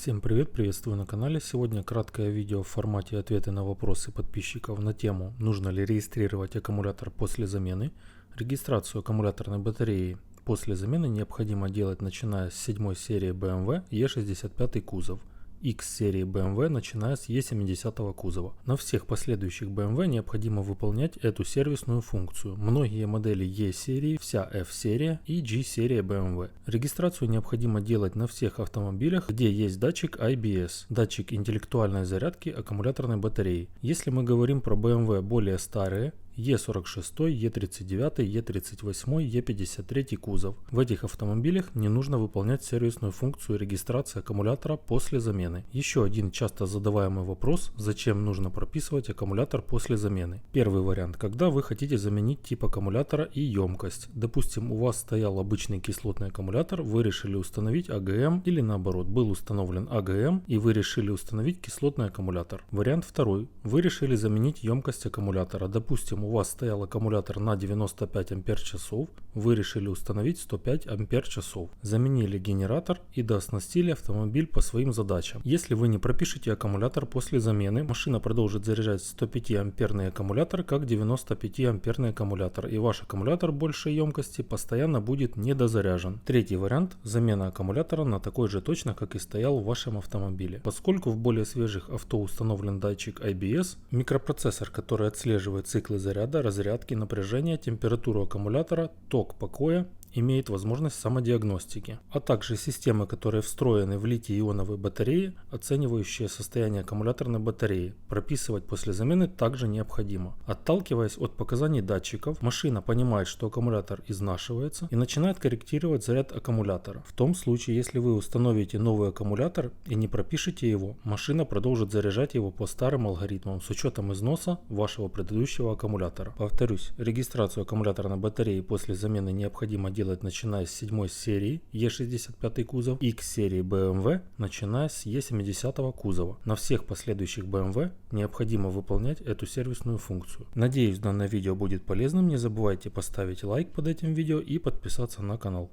Всем привет, приветствую на канале. Сегодня краткое видео в формате ответы на вопросы подписчиков на тему «Нужно ли регистрировать аккумулятор после замены?». Регистрацию аккумуляторной батареи после замены необходимо делать начиная с 7 серии BMW E65 кузов, X серии BMW начиная с E70 кузова. На всех последующих BMW необходимо выполнять эту сервисную функцию. Многие модели E серии, вся F серия и G серия BMW. Регистрацию необходимо делать на всех автомобилях, где есть датчик IBS, датчик интеллектуальной зарядки аккумуляторной батареи. Если мы говорим про BMW более старые, E46, E39, E38, E53 кузов. В этих автомобилях не нужно выполнять сервисную функцию регистрации аккумулятора после замены. Еще один часто задаваемый вопрос: зачем нужно прописывать аккумулятор после замены? Первый вариант: когда вы хотите заменить тип аккумулятора и емкость. Допустим, у вас стоял обычный кислотный аккумулятор, вы решили установить АГМ, или наоборот, был установлен АГМ и вы решили установить кислотный аккумулятор. Вариант второй: вы решили заменить емкость аккумулятора. Допустим, у вас стоял аккумулятор на 95 ампер-часов, вы решили установить 105 ампер-часов. Заменили генератор и дооснастили автомобиль по своим задачам. Если вы не пропишете аккумулятор после замены, машина продолжит заряжать 105 амперный аккумулятор как 95 амперный аккумулятор, и ваш аккумулятор большей емкости постоянно будет недозаряжен. Третий вариант: замена аккумулятора на такой же точно, как и стоял в вашем автомобиле. Поскольку в более свежих авто установлен датчик IBS, микропроцессор, который отслеживает циклы заряда, разрядки, напряжения, температуру аккумулятора, ток покоя, имеет возможность самодиагностики, а также системы, которые встроены в литий-ионовые батареи, оценивающие состояние аккумуляторной батареи, прописывать после замены также необходимо. Отталкиваясь от показаний датчиков, машина понимает, что аккумулятор изнашивается, и начинает корректировать заряд аккумулятора. В том случае, если вы установите новый аккумулятор и не пропишете его, машина продолжит заряжать его по старым алгоритмам с учетом износа вашего предыдущего аккумулятора. Повторюсь, регистрацию аккумуляторной батареи после замены необходимо делать начиная с 7 серии E65 кузов, X серии BMW начиная с E70 кузова. На всех последующих BMW необходимо выполнять эту сервисную функцию. Надеюсь, данное видео будет полезным. Не забывайте поставить лайк под этим видео и подписаться на канал.